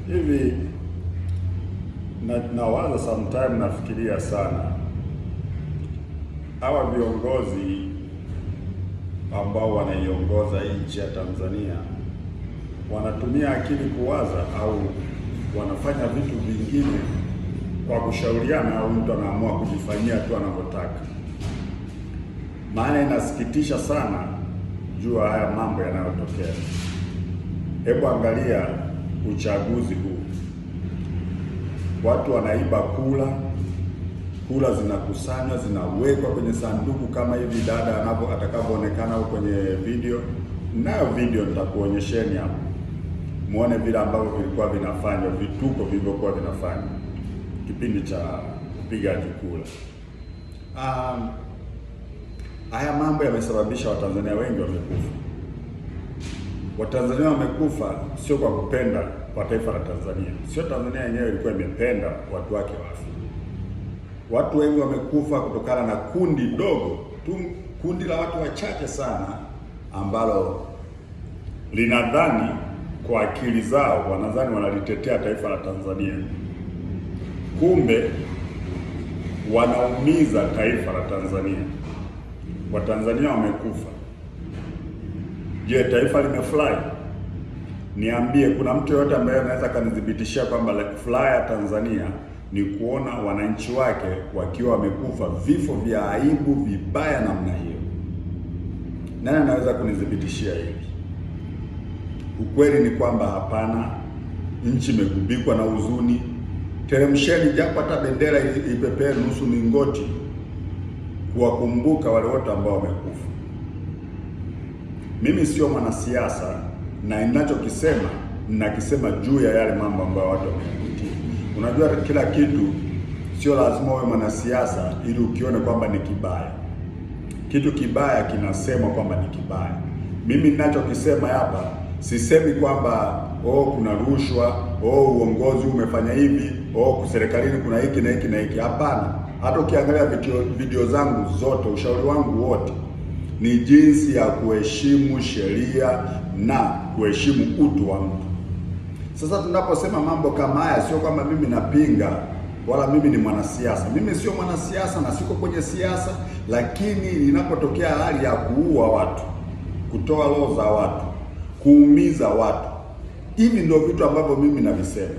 Hivi nawaza sometime, nafikiria sana hawa viongozi ambao wanaiongoza nchi ya Tanzania wanatumia akili kuwaza au wanafanya vitu vingine kwa kushauriana, au mtu anaamua kujifanyia tu anavyotaka. Maana inasikitisha sana jua haya mambo yanayotokea. Hebu angalia uchaguzi huu, watu wanaiba kura zinakusanywa, zinawekwa kwenye sanduku kama hivi dada atakavyoonekana huko kwenye video. Nayo video nitakuonyesheni hapo, muone vile ambavyo vilikuwa vinafanywa, vituko vilivyokuwa vinafanywa kipindi cha upigaji kura. Haya mambo yamesababisha Watanzania wengi wamekufa. Watanzania wamekufa sio kwa kupenda kwa taifa la Tanzania, sio Tanzania yenyewe ilikuwa imependa watu wake wafe. Watu wengi wamekufa kutokana na kundi dogo tu, kundi la watu wachache sana ambalo linadhani kwa akili zao, wanadhani wanalitetea taifa la Tanzania, kumbe wanaumiza taifa la Tanzania. Watanzania wamekufa. Je, taifa limefurahi? Niambie, kuna mtu yoyote ambaye anaweza kanithibitishia kwamba furaha ya Tanzania ni kuona wananchi wake wakiwa wamekufa vifo vya aibu vibaya namna hiyo? Nani anaweza kunithibitishia hili? Ukweli ni kwamba hapana. Nchi imegubikwa na huzuni. Teremsheni japo hata bendera ipepee nusu mingoti kuwakumbuka wale wote ambao wamekufa. Mimi sio mwanasiasa, na ninachokisema ninakisema juu ya yale mambo ambayo watu wameyapitia. Unajua, kila kitu sio lazima uwe mwanasiasa ili ukione kwamba ni kibaya. Kitu kibaya kinasemwa kwamba ni kibaya. Mimi ninachokisema hapa, sisemi kwamba kuna rushwa, uongozi umefanya hivi, serikalini kuna hiki na hiki na hiki. Hapana. Hata ukiangalia video zangu zote, ushauri wangu wote ni jinsi ya kuheshimu sheria na kuheshimu utu wa mtu. Sasa tunaposema mambo kama haya, sio kwamba mimi napinga wala mimi ni mwanasiasa. Mimi sio mwanasiasa na siko kwenye siasa, lakini inapotokea hali ya kuua watu, kutoa roho za watu, kuumiza watu, hivi ndio vitu ambavyo mimi navisema.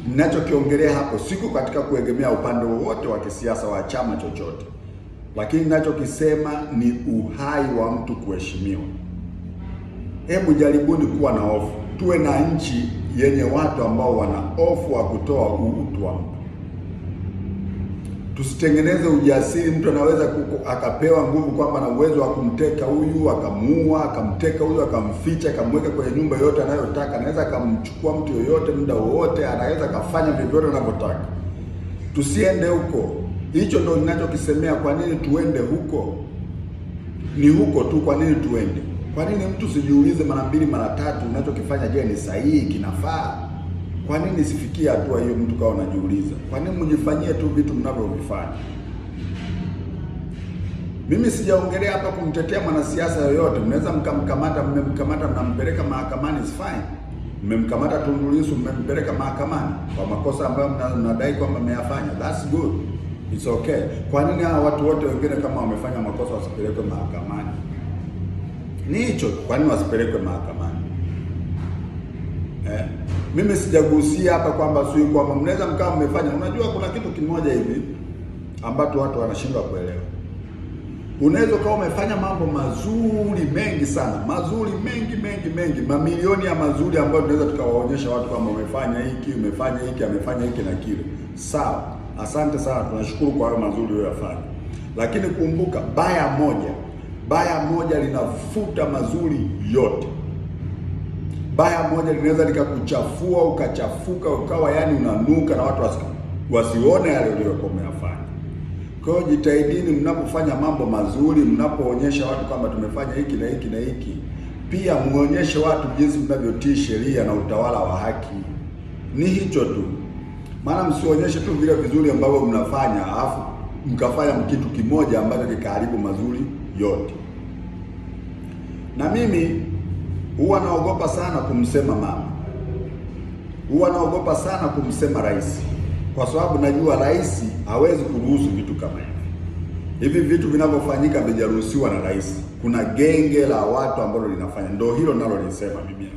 Ninachokiongelea hapo siko katika kuegemea upande wowote wa kisiasa wa chama chochote, lakini ninachokisema ni uhai wa mtu kuheshimiwa. Hebu jaribuni kuwa na hofu. Tuwe na nchi yenye watu ambao wana hofu wa kutoa utu wa mtu. Tusitengeneze ujasiri, mtu anaweza akapewa nguvu kwamba na uwezo wa kumteka huyu, akamuua, akamteka huyu, akamficha, akamweka kwenye nyumba yote anayotaka, anaweza akamchukua mtu yoyote muda wowote, anaweza akafanya vyovyote anavyotaka. Tusiende huko. Hicho ndio ninachokisemea. Kwa nini tuende huko? Ni huko tu. Kwa nini tuende? Kwa nini mtu sijiulize mara mbili mara tatu, unachokifanya je, ni sahihi, kinafaa? Kwa nini sifikie hatua hiyo mtu kawa unajiuliza? Kwa nini mjifanyie tu vitu mnavyovifanya? Mimi sijaongelea hapa kumtetea mwanasiasa yoyote. Mnaweza mmemkamata, mnampeleka mahakamani, is fine. Mmemkamata Tundu Lissu, mmempeleka mahakamani kwa makosa ambayo mnadai kwamba mmeyafanya, that's good, it's okay. Kwa nini hawa watu wote wengine kama wamefanya makosa wasipelekwe mahakamani? Ni hicho, kwa nini wasipelekwe mahakamani? Mimi sijagusia hapa kwamba sio kwamba mnaweza mkawa mmefanya. Unajua, kuna kitu kimoja hivi ambacho watu wanashindwa kuelewa. Unaweza kama umefanya mambo mazuri mengi sana, mazuri mengi, mamilioni ya mazuri ambayo tunaweza tukawaonyesha watu kwamba umefanya hiki, amefanya hiki na kile. Sawa, asante sana, tunashukuru kwa hayo mazuri uliyofanya. Lakini kumbuka, baya moja linafuta mazuri yote. Baya moja linaweza likakuchafua, ukachafuka, ukawa yani unanuka na watu wasione yale uliyokuwa umeyafanya. Kwa hiyo jitahidini mnapofanya mambo mazuri, mnapoonyesha watu kwamba tumefanya hiki na hiki na hiki, pia muonyeshe watu jinsi mnavyotii sheria na utawala wa haki. Ni hicho tu. Maana msionyeshe tu vile vizuri ambavyo mnafanya alafu mkafanya kitu kimoja ambacho kikaharibu mazuri yote. Na mimi huwa naogopa sana kumsema mama, huwa naogopa sana kumsema rais, kwa sababu najua rais hawezi kuruhusu vitu kama hivi. Hivi vitu vinavyofanyika vijaruhusiwa na rais. Kuna genge la watu ambalo linafanya. Ndio hilo ninalolisema mimi,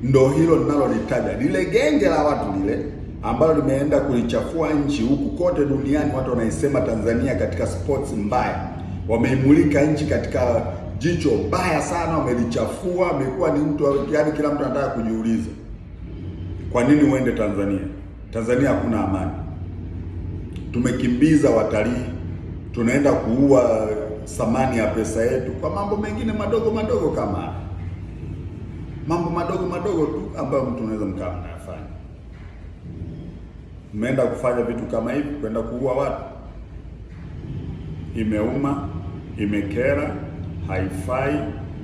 ndio hilo ninalolitaja, lile genge la watu lile ambalo limeenda kulichafua nchi huku kote duniani. Watu wanaisema Tanzania katika sports mbaya, wameimulika nchi katika jicho baya sana, wamelichafua. Amekuwa ni mtu, yaani kila mtu anataka kujiuliza, kwa nini uende Tanzania? Tanzania hakuna amani. Tumekimbiza watalii, tunaenda kuua thamani ya pesa yetu kwa mambo mengine madogo madogo, kama mambo madogo madogo tu ambayo mtu unaweza mkaa mnayafanya. Mmeenda kufanya vitu kama hivi, kwenda kuua watu. Imeuma, imekera, haifai,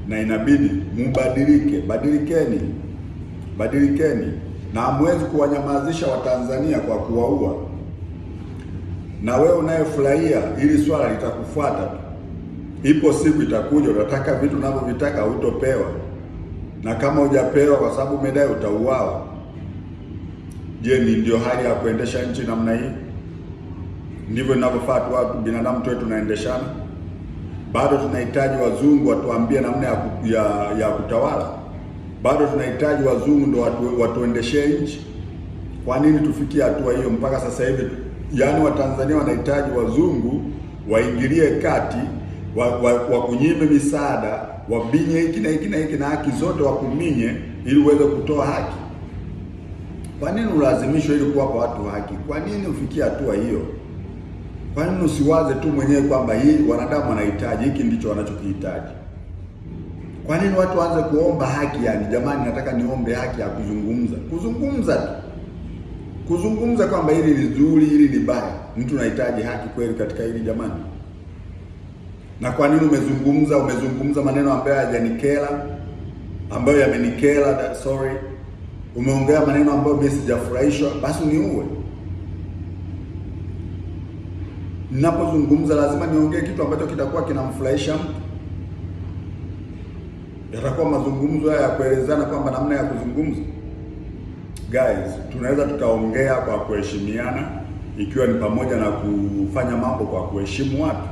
na inabidi mubadilike. Badilikeni, na hamwezi kuwanyamazisha Watanzania kwa kuwaua. Na wewe unayefurahia hili swala litakufuata tu. Ipo siku itakuja, utataka vitu unavyovitaka hutopewa, na kama hujapewa kwa sababu umedai, utauawa. Je, ni ndio hali ya kuendesha nchi namna hii? Ndivyo ninavyofaa tu watu binadamu wetu tunaendeshana? Bado tunahitaji wazungu watuambie namna ya kutawala? Bado tunahitaji wazungu ndio watuendeshe nchi? Kwa nini tufikie hatua hiyo mpaka sasa hivi? Yaani Watanzania wanahitaji wazungu waingilie kati, wakunyime misaada, wabinye hiki na hiki na hiki na haki zote wakuminye, ili uweze kutoa haki. Kwa nini ulazimishwe ili kuwapa watu haki? Kwa nini ufikie hatua hiyo? Kwa nini usiwaze tu mwenyewe kwamba hii wanadamu wanahitaji hiki, ndicho wanachokihitaji? Kwa nini watu waanze kuomba haki? Yani jamani, nataka niombe haki ya kuzungumza tu, kuzungumza kwamba hili ni zuri, hili ni baya. Mtu anahitaji haki kweli katika hili jamani? Na kwa nini umezungumza maneno ambayo hayajanikera, ambayo yamenikera, umeongea maneno ambayo mimi sijafurahishwa, basi uniue. Ninapozungumza lazima niongee kitu ambacho kitakuwa kinamfurahisha mtu. Yatakuwa mazungumzo haya ya kuelezana kwamba namna ya kuzungumza. Guys, tunaweza tukaongea kwa kuheshimiana, ikiwa ni pamoja na kufanya mambo kwa kuheshimu watu.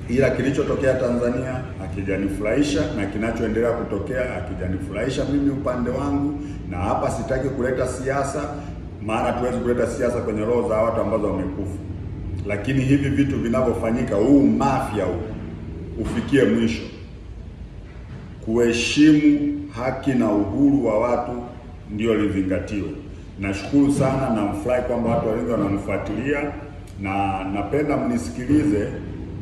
Ila kilichotokea Tanzania hakijanifurahisha, na kinachoendelea kutokea hakijanifurahisha mimi upande wangu. Na hapa sitaki kuleta siasa, maana tuwezi kuleta siasa kwenye roho za watu ambazo wamekufa. Lakini hivi vitu vinavyofanyika, huu mafia huu ufikie mwisho. Kuheshimu haki na uhuru wa watu ndio lizingatiwe. Nashukuru sana na mfurahi kwamba watu wengi wananifuatilia, na napenda mnisikilize.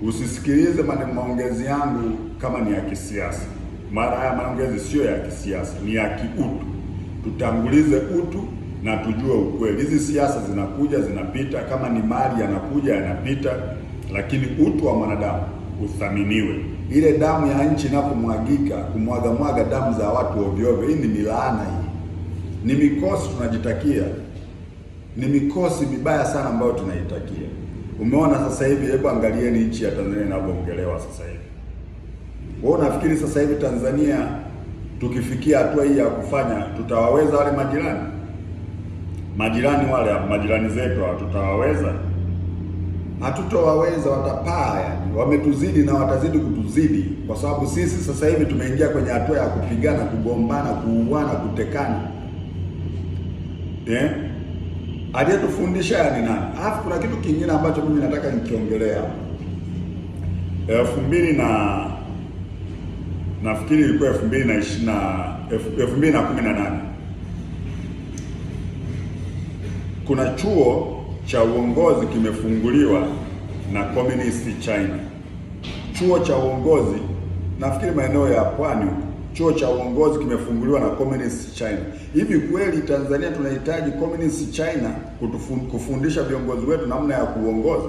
Usisikilize maongezi yangu kama ni ya kisiasa. Mara haya maongezi sio ya kisiasa, ni ya kiutu. Tutangulize utu na tujue ukweli. Hizi siasa zinakuja zinapita, kama ni mali yanakuja yanapita, lakini utu wa mwanadamu uthaminiwe. Ile damu ya nchi inapomwagika, kumwaga damu za watu ovyo ovyo, hii ni milaana, hii ni mikosi tunajitakia, ni mikosi mibaya sana ambayo tunaitakia. Umeona sasa hivi, hebu angalieni nchi ya Tanzania inavyoongelewa sasa hivi. Wewe unafikiri sasa hivi Tanzania tukifikia hatua hii ya kufanya, tutawaweza wale majirani zetu? Tutawaweza? Hatutowaweza, watapaa. Yani wametuzidi na watazidi kutuzidi, kwa sababu sisi sasa hivi tumeingia kwenye hatua ya kupigana, kugombana, kuuana, kutekana. Aliyetufundisha yani nani? Alafu kuna kitu kingine ambacho mimi nataka nikiongelea. 2000 nafikiri ilikuwa 2018 kuna chuo cha uongozi kimefunguliwa na Communist China. Chuo cha uongozi nafikiri maeneo ya Pwani, chuo cha uongozi kimefunguliwa na Communist China. Hivi kweli Tanzania tunahitaji Communist China kufundisha viongozi wetu namna ya kuongoza?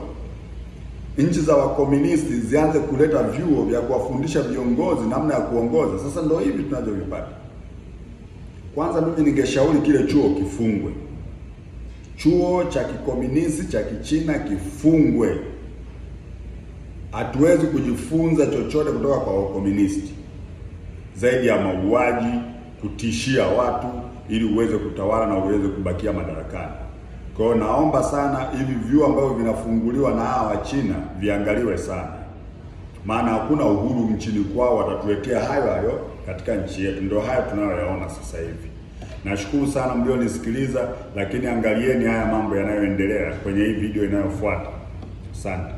Nchi za wakomunisti zianze kuleta vyuo vya kuwafundisha viongozi namna ya kuongoza. Sasa ndio hivi tunavyovipata. Kwanza mimi ningeshauri kile chuo kifungwe. Chuo cha kikomunisti cha Kichina kifungwe. hatuwezi kujifunza chochote kutoka kwa wakomunisti zaidi ya mauaji, kutishia watu ili uweze kutawala na uweze kubakia madarakani. Kwa hiyo naomba sana hivi vyuo ambavyo vinafunguliwa na hawa wa China viangaliwe sana, maana hakuna uhuru nchini kwao, watatuletea hayo katika nchi yetu. Ndio haya tunayoyaona sasa hivi. Nashukuru sana mlionisikiliza, lakini angalieni haya mambo yanayoendelea kwenye hii video inayofuata. Asante.